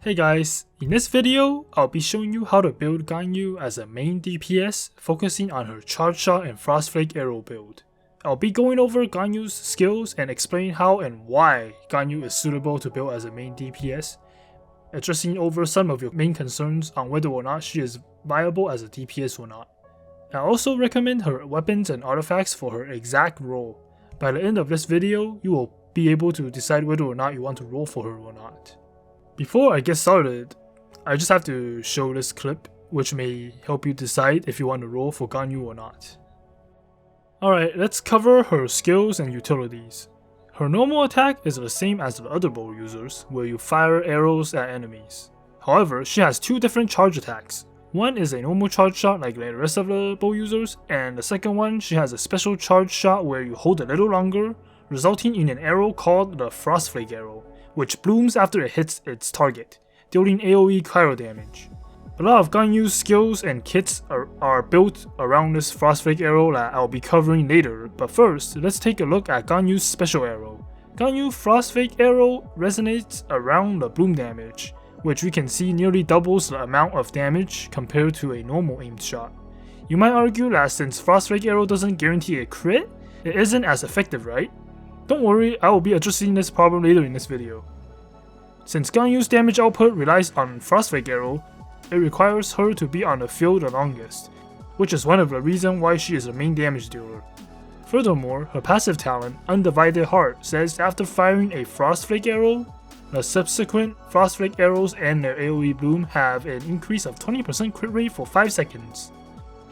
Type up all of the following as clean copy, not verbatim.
Hey guys, in this video, I'll be showing you how to build Ganyu as a main DPS, focusing on her charge shot and Frostflake arrow build. I'll be going over Ganyu's skills and explain how and why Ganyu is suitable to build as a main DPS, addressing over some of your main concerns on whether or not she is viable as a DPS or not. I also recommend her weapons and artifacts for her exact role. By the end of this video, you will be able to decide whether or not you want to roll for her or not. Before I get started, I just have to show this clip, which may help you decide if you want to roll for Ganyu or not. Alright, let's cover her skills and utilities. Her normal attack is the same as the other bow users, where you fire arrows at enemies. However, she has two different charge attacks. One is a normal charge shot like the rest of the bow users, and the second one, she has a special charge shot where you hold a little longer, resulting in an arrow called the Frostflake arrow, which blooms after it hits its target, dealing AoE cryo damage. A lot of Ganyu's skills and kits are built around this Frostflake arrow that I'll be covering later, but first, let's take a look at Ganyu's special arrow. Ganyu Frostflake arrow resonates around the bloom damage, which we can see nearly doubles the amount of damage compared to a normal aimed shot. You might argue that since Frostflake arrow doesn't guarantee a crit, it isn't as effective, right? Don't worry, I will be addressing this problem later in this video. Since Ganyu's damage output relies on Frostflake arrow, it requires her to be on the field the longest, which is one of the reasons why she is the main damage dealer. Furthermore, her passive talent, Undivided Heart, says after firing a Frostflake arrow, the subsequent Frostflake arrows and their AoE bloom have an increase of 20% crit rate for 5 seconds.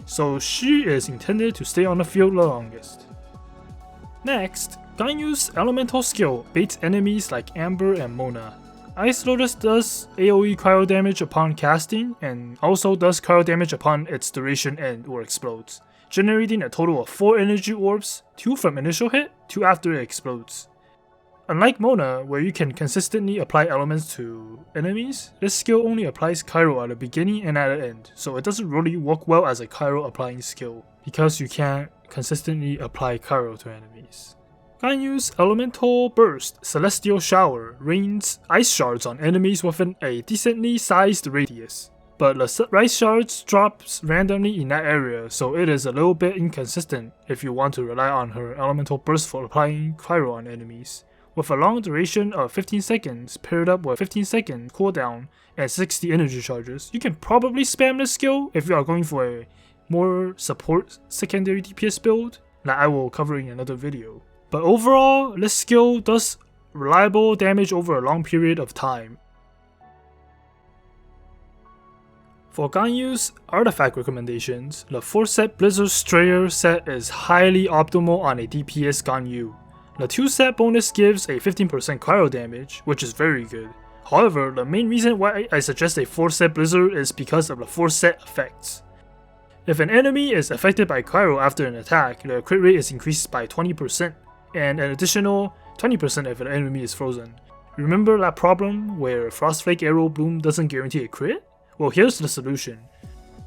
So she is intended to stay on the field the longest. Next, Ganyu's elemental skill baits enemies like Amber and Mona. Ice Lotus does AoE cryo damage upon casting, and also does cryo damage upon its duration and or explodes, generating a total of 4 energy orbs, 2 from initial hit, 2 after it explodes. Unlike Mona, where you can consistently apply elements to enemies, this skill only applies cryo at the beginning and at the end, so it doesn't really work well as a cryo applying skill, because you can't consistently apply cryo to enemies. Ganyu's Elemental Burst Celestial Shower rains ice shards on enemies within a decently sized radius, but the ice shards drops randomly in that area, so it is a little bit inconsistent if you want to rely on her Elemental Burst for applying cryo on enemies. With a long duration of 15 seconds paired up with 15 second cooldown and 60 energy charges, you can probably spam this skill if you are going for a more support secondary DPS build that I will cover in another video. But overall, this skill does reliable damage over a long period of time. For Ganyu's artifact recommendations, the 4-set Blizzard Strayer set is highly optimal on a DPS Ganyu. The 2-set bonus gives a 15% cryo damage, which is very good. However, the main reason why I suggest a 4-set Blizzard is because of the 4-set effects. If an enemy is affected by cryo after an attack, the crit rate is increased by 20%. And an additional 20% if an enemy is frozen. Remember that problem where Frostflake arrow bloom doesn't guarantee a crit? Well, here's the solution.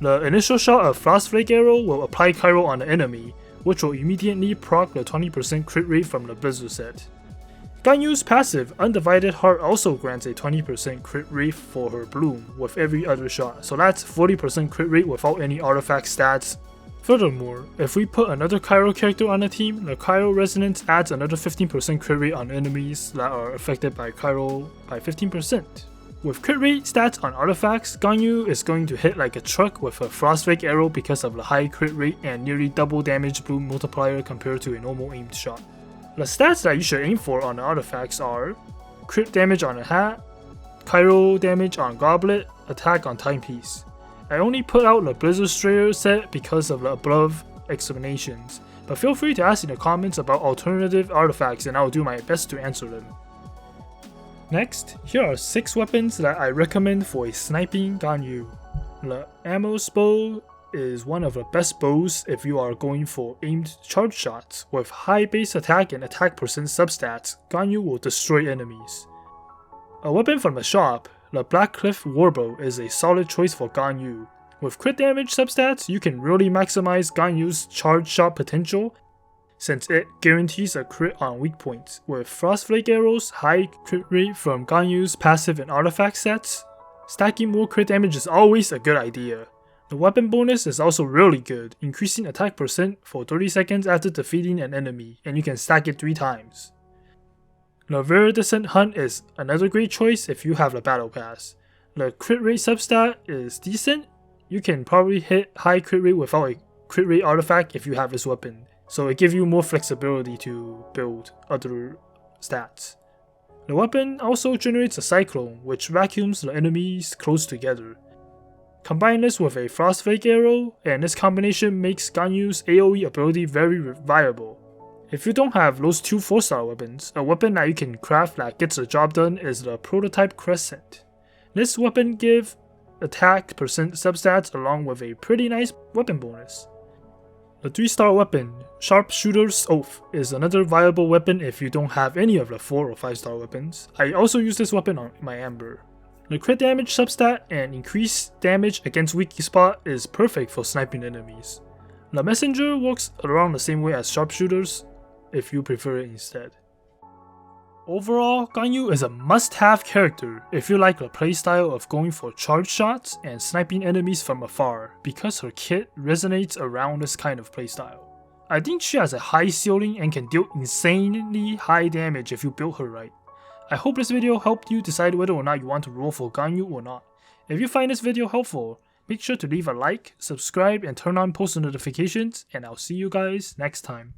The initial shot of Frostflake arrow will apply cryo on the enemy, which will immediately proc the 20% crit rate from the Blizzard set. Ganyu's passive Undivided Heart also grants a 20% crit rate for her bloom with every other shot, so that's 40% crit rate without any artifact stats. Furthermore, if we put another cryo character on the team, the cryo resonance adds another 15% crit rate on enemies that are affected by cryo by 15%. With crit rate stats on artifacts, Ganyu is going to hit like a truck with a Frostflake arrow because of the high crit rate and nearly double damage bloom multiplier compared to a normal aimed shot. The stats that you should aim for on the artifacts are crit damage on a hat, cryo damage on goblet, attack on timepiece. I only put out the Blizzard Strayer set because of the above explanations, but feel free to ask in the comments about alternative artifacts and I will do my best to answer them. Next, here are 6 weapons that I recommend for a sniping Ganyu. The Ammo's bow is one of the best bows if you are going for aimed charge shots. With high base attack and attack percent substats, Ganyu will destroy enemies. A weapon from the shop, the Blackcliff Warbow is a solid choice for Ganyu. With crit damage substats, you can really maximize Ganyu's charge shot potential since it guarantees a crit on weak points. With Frostflake arrows, high crit rate from Ganyu's passive and artifact sets, Stacking more crit damage is always a good idea. The weapon bonus is also really good, increasing attack percent for 30 seconds after defeating an enemy, and you can stack it 3 times. The Viridescent Hunt is another great choice if you have the battle pass. The crit rate substat is decent. You can probably hit high crit rate without a crit rate artifact if you have this weapon, so it gives you more flexibility to build other stats. The weapon also generates a cyclone, which vacuums the enemies close together. Combine this with a Frostflake arrow, and this combination makes Ganyu's AoE ability very viable. If you don't have those 2 4-star weapons, a weapon that you can craft that gets the job done is the Prototype Crescent. This weapon gives attack percent substats along with a pretty nice weapon bonus. The 3-star weapon, Sharpshooter's Oath, is another viable weapon if you don't have any of the 4 or 5-star weapons. I also use this weapon on my Amber. The crit damage substat and increased damage against weak spot is perfect for sniping enemies. The Messenger works around the same way as Sharpshooters if you prefer it instead. Overall, Ganyu is a must-have character if you like the playstyle of going for charge shots and sniping enemies from afar, because her kit resonates around this kind of playstyle. I think she has a high ceiling and can deal insanely high damage if you build her right. I hope this video helped you decide whether or not you want to roll for Ganyu or not. If you find this video helpful, make sure to leave a like, subscribe, and turn on post notifications, and I'll see you guys next time.